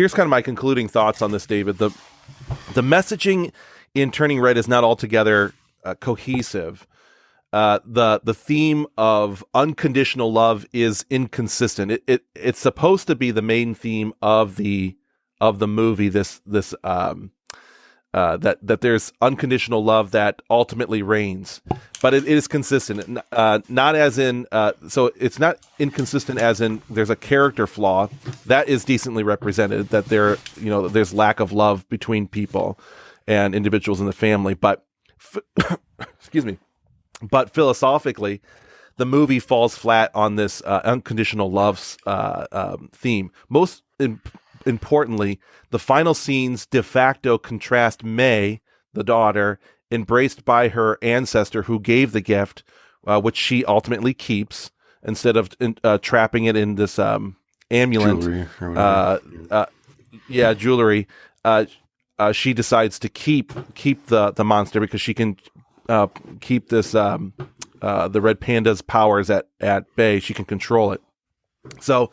Here's kind of my concluding thoughts on this, David. The messaging in Turning Red is not altogether cohesive. The theme of unconditional love is inconsistent. It's supposed to be the main theme of the movie. That there's unconditional love that ultimately reigns, but it is consistent. Not as in so it's not inconsistent as in there's a character flaw that is decently represented. That there's lack of love between people and individuals in the family, but excuse me. But philosophically, the movie falls flat on this unconditional love theme. Most importantly, the final scenes de facto contrast May, the daughter, embraced by her ancestor who gave the gift, which she ultimately keeps, instead of trapping it in this amulet. Jewelry. She decides to keep the monster because she can keep this the red panda's powers at bay. She can control it. So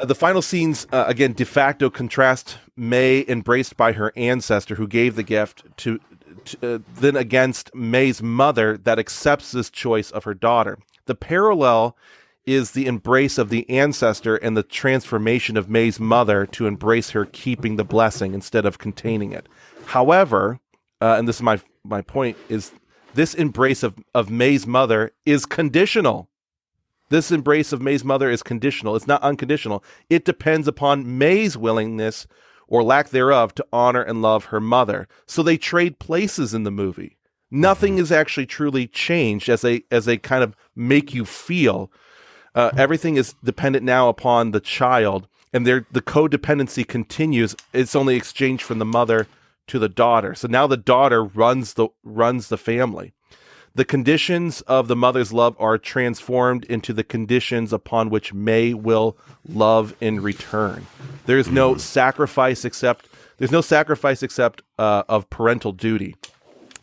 the final scenes again de facto contrast May embraced by her ancestor who gave the gift to then against May's mother that accepts this choice of her daughter. The parallel is the embrace of the ancestor and the transformation of May's mother to embrace her keeping the blessing instead of containing it. However, and this is my point, is this embrace of May's mother is conditional. This embrace of May's mother is conditional. It's not unconditional. It depends upon May's willingness or lack thereof to honor and love her mother. So they trade places in the movie. Nothing is actually truly changed as they kind of make you feel. Everything is dependent now upon the child, and the codependency continues. It's only exchanged from the mother to the daughter. So now the daughter runs the family. The conditions of the mother's love are transformed into the conditions upon which May will love in return. There's no sacrifice except of parental duty.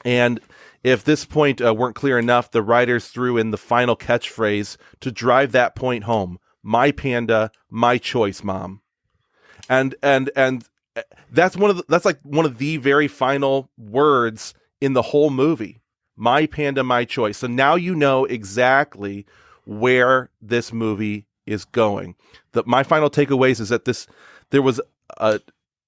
And if this point weren't clear enough, the writers threw in the final catchphrase to drive that point home: "My panda, my choice, mom." And that's one of the very final words in the whole movie. My panda, my choice. So now you know exactly where this movie is going. My final takeaways is that there was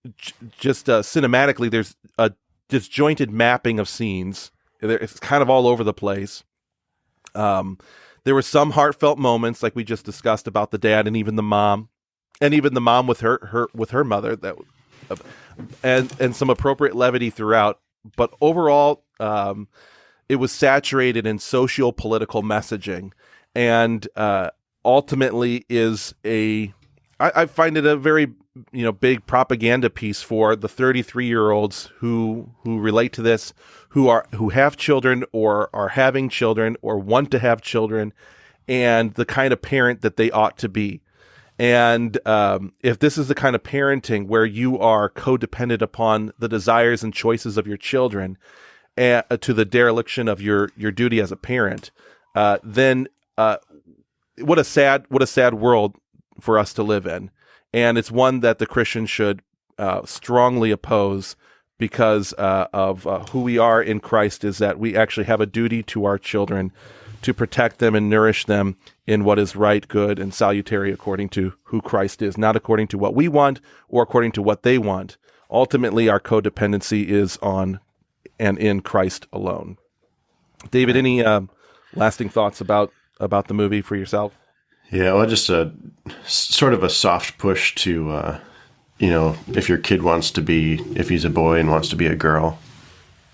cinematically, there's a disjointed mapping of scenes. It's kind of all over the place. There were some heartfelt moments, like we just discussed, about the dad and even the mom with her mother, and some appropriate levity throughout. But overall, it was saturated in socio-political messaging, and ultimately is I find it a very big propaganda piece for the 33-year-olds who relate to this, who have children or are having children or want to have children, and the kind of parent that they ought to be. And if this is the kind of parenting where you are codependent upon the desires and choices of your children, to the dereliction of your duty as a parent, then what a sad world for us to live in. And it's one that the Christians should strongly oppose, because of who we are in Christ, is that we actually have a duty to our children to protect them and nourish them in what is right, good, and salutary according to who Christ is, not according to what we want or according to what they want. Ultimately, our codependency is on and in Christ alone. David, any lasting thoughts about the movie for yourself? Yeah, well, just a sort of a soft push to, if your kid if he's a boy and wants to be a girl,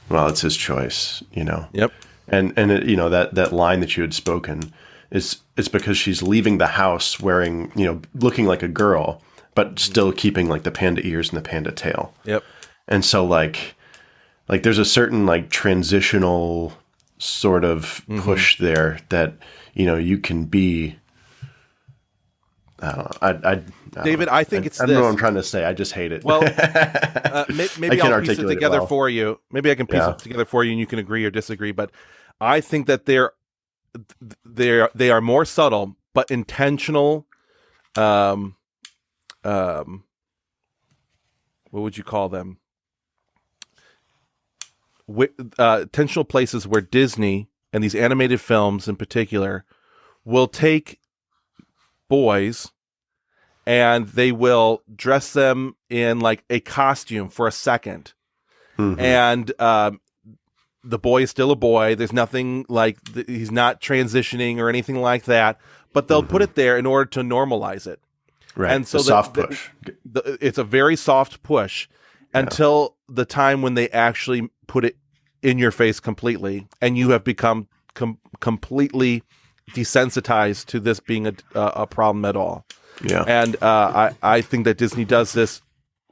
well, it's his choice, Yep. And that line that you had spoken it's because she's leaving the house wearing, looking like a girl, but still keeping like the panda ears and the panda tail. Yep. And so like there's a certain like transitional sort of push there that, you can be. David, I think I don't know what I'm trying to say. I just hate it. Well, maybe I'll piece it together for you. Maybe I can piece it together for you, and you can agree or disagree. But I think that they are more subtle but intentional what would you call them? Intentional places where Disney and these animated films in particular will take boys and they will dress them in like a costume for a second. Mm-hmm. And the boy is still a boy. There's nothing like he's not transitioning or anything like that, but they'll put it there in order to normalize it. Right. And so soft push. It's a very soft push until the time when they actually put it in your face completely, and you have become completely desensitized to this being a problem at all. Yeah. And I think that Disney does this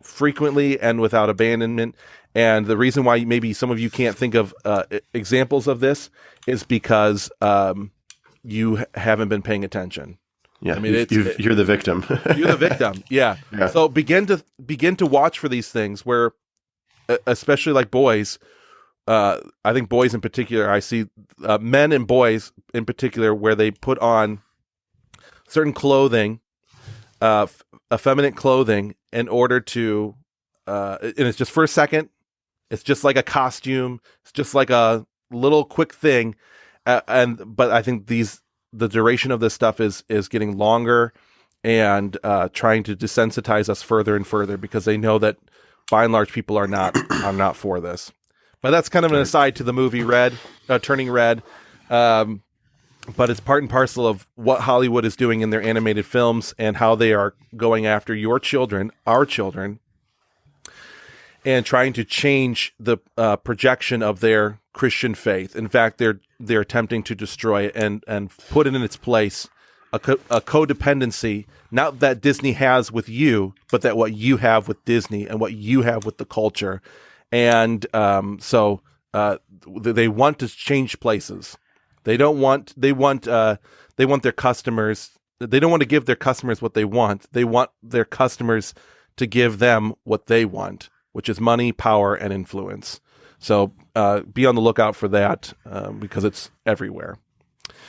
frequently and without abandonment. And the reason why maybe some of you can't think of examples of this is because you haven't been paying attention. Yeah, I mean, you're the victim. You're the victim. Yeah. So begin to watch for these things where, especially like boys, I think boys in particular, I see men and boys in particular where they put on certain clothing, effeminate clothing, in order to, and it's just for a second. It's just like a costume. It's just like a little quick thing, but I think the duration of this stuff is getting longer and trying to desensitize us further and further because they know that by and large people are not for this. But that's kind of an aside to the movie Red, Turning Red. But it's part and parcel of what Hollywood is doing in their animated films and how they are going after your children, our children, and trying to change the projection of their Christian faith. In fact, they're attempting to destroy it and put it in its place a codependency, not that Disney has with you, but that what you have with Disney and what you have with the culture. And so they want to change places. They want their customers. They don't want to give their customers what they want. They want their customers to give them what they want, which is money, power, and influence. So be on the lookout for that because it's everywhere.